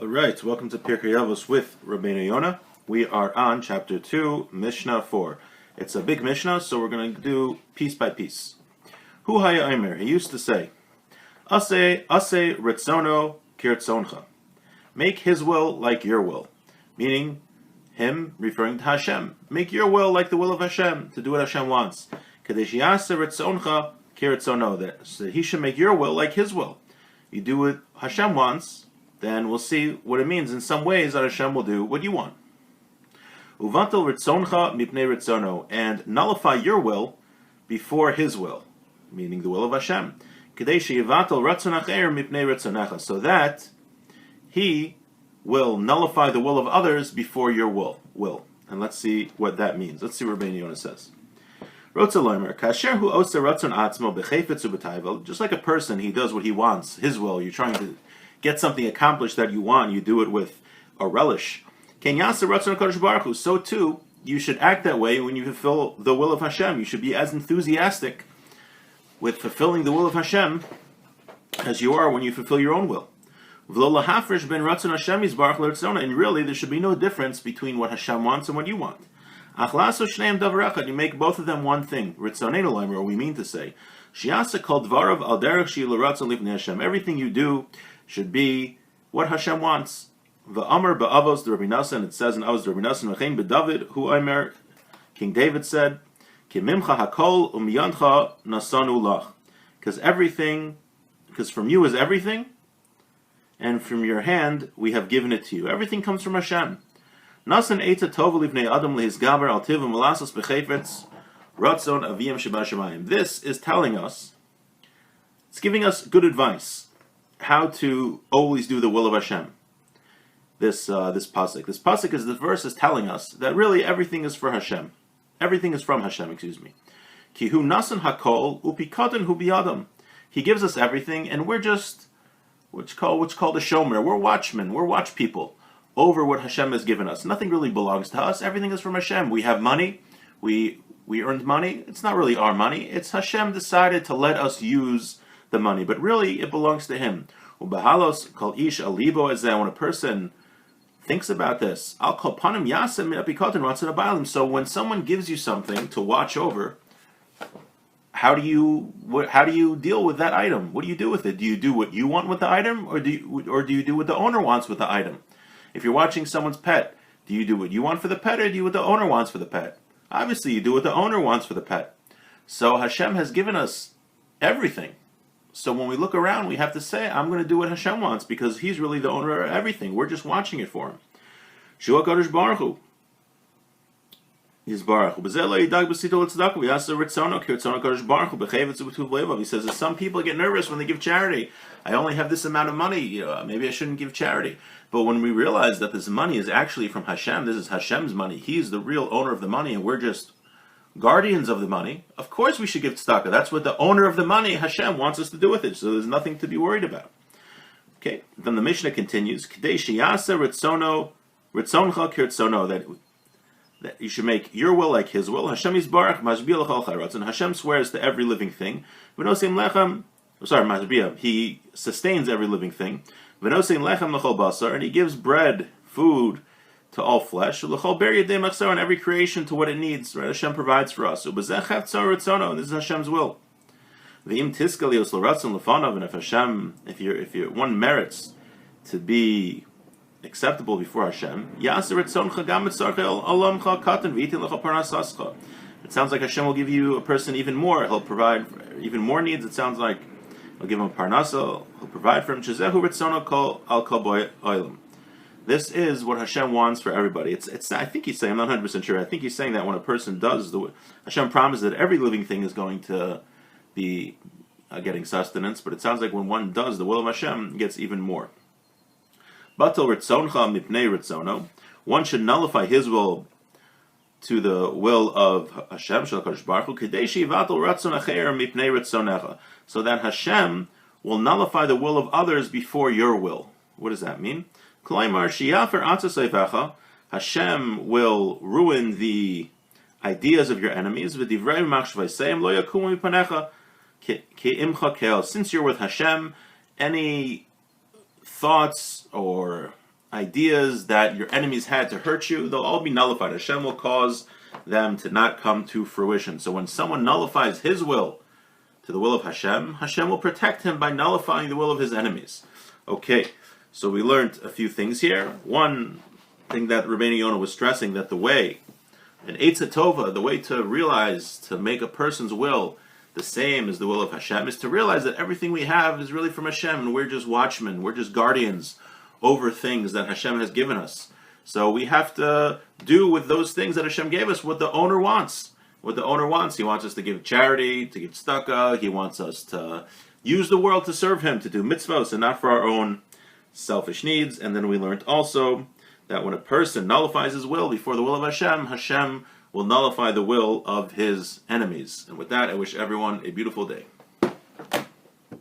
Alright, welcome to Pirkei Avos with Rabeinu Yonah. We are on chapter 2, Mishnah 4. It's a big Mishnah, so we're going to do piece by piece. Hu haya omer, he used to say, Ase ritzono kirtzoncha. Make his will like your will. Meaning, him referring to Hashem. Make your will like the will of Hashem, to do what Hashem wants. Kadesh yase ritzoncha kirtzono, so he should make your will like his will. You do what Hashem wants, then we'll see what it means in some ways that Hashem will do what you want. Uvantal ritzoncha mipnei ritzono, and nullify your will before his will, meaning the will of Hashem. Kadesh yivatal ratzon acher mipnei ritzonecha, so that he will nullify the will of others before your will. And let's see what that means. Let's see what Rabeinu Yonah says. Just like a person, he does what he wants, his will. You're trying to get something accomplished that you want, you do it with a relish. So too, you should act that way when you fulfill the will of Hashem. You should be as enthusiastic with fulfilling the will of Hashem as you are when you fulfill your own will. And really, there should be no difference between what Hashem wants and what you want. You make both of them one thing. Or we mean to say, everything you do should be what Hashem wants. The Amr ba'Avos the Rabeinu, and it says in Avos the Rabeinu, v'chein b'David hu Omer, King David said, Ki mimcha hakol u'miyancha nasanu lach, because from you is everything, and from your hand we have given it to you. Everything comes from Hashem. Nasan eita tov livnei adam lehisgaber al tiv u'melasos b'chayfetz ratzon aviyam shebashamayim. This is telling us, it's giving us good advice how to always do the will of Hashem. This pasuk. This pasuk is, the verse is telling us that really everything is for Hashem. Everything is from Hashem, Ki hu nasan hakol upikaten hu biyadam. He gives us everything, and we're just what's called a shomer. We're watchmen. We're watch people over what Hashem has given us. Nothing really belongs to us. Everything is from Hashem. We have money. We earned money. It's not really our money. It's Hashem decided to let us use the money, but really it belongs to Him. Ubahalos kol ish alibo, as when a person thinks about this, al kol panim yasem apikotin ratzon abaylim. So when someone gives you something to watch over, how do you deal with that item? What do you do with it? Do you do what you want with the item, or do you do what the owner wants with the item? If you're watching someone's pet, do you do what you want for the pet, or do you do what the owner wants for the pet? Obviously, you do what the owner wants for the pet. So Hashem has given us everything. So when we look around, we have to say, I'm going to do what Hashem wants, because He's really the owner of everything. We're just watching it for Him. Shua Kadosh Baruch Hu. He says that some people get nervous when they give charity. I only have this amount of money, maybe I shouldn't give charity. But when we realize that this money is actually from Hashem, this is Hashem's money, He's the real owner of the money, and we're just guardians of the money, of course we should give tzedakah. That's what the owner of the money, Hashem, wants us to do with it, so there's nothing to be worried about. Okay, then the Mishnah continues, that you should make your will like His will. Hashem yisbarach mashbiah l'chol chayratz, and Hashem swears to every living thing. He sustains every living thing. And He gives bread, food, to all flesh, and every creation to what it needs. Right? Hashem provides for us. And this is Hashem's will. And if one merits to be acceptable before Hashem, it sounds like Hashem will give you a person even more. He'll provide even more needs. It sounds like He'll give him a parnasa. He'll provide for him. This is what Hashem wants for everybody. It's. I think He's saying, I'm not 100% sure, I think He's saying that when a person does, Hashem promises that every living thing is going to be getting sustenance, but it sounds like when one does the will of Hashem, it gets even more. Batal ritzoncha mipnei ritzono. One should nullify his will to the will of Hashem, shel Kadosh Baruch Hu, kedei sheyivatal ratzon acher mipnei ritzonecha, so that Hashem will nullify the will of others before your will. What does that mean? Hashem will ruin the ideas of your enemies. Since you're with Hashem, any thoughts or ideas that your enemies had to hurt you, they'll all be nullified. Hashem will cause them to not come to fruition. So when someone nullifies his will to the will of Hashem, Hashem will protect him by nullifying the will of his enemies. Okay, so we learned a few things here. One thing that Rabeinu Yonah was stressing, that the way, an Eitzah Tova, the way to realize, to make a person's will the same as the will of Hashem, is to realize that everything we have is really from Hashem, and we're just watchmen, we're just guardians over things that Hashem has given us. So we have to do with those things that Hashem gave us what the owner wants. What the owner wants. He wants us to give charity, to give tzedakah. He wants us to use the world to serve Him, to do mitzvahs, and not for our own selfish needs. And then we learned also that when a person nullifies his will before the will of Hashem, Hashem will nullify the will of his enemies. And with that, I wish everyone a beautiful day.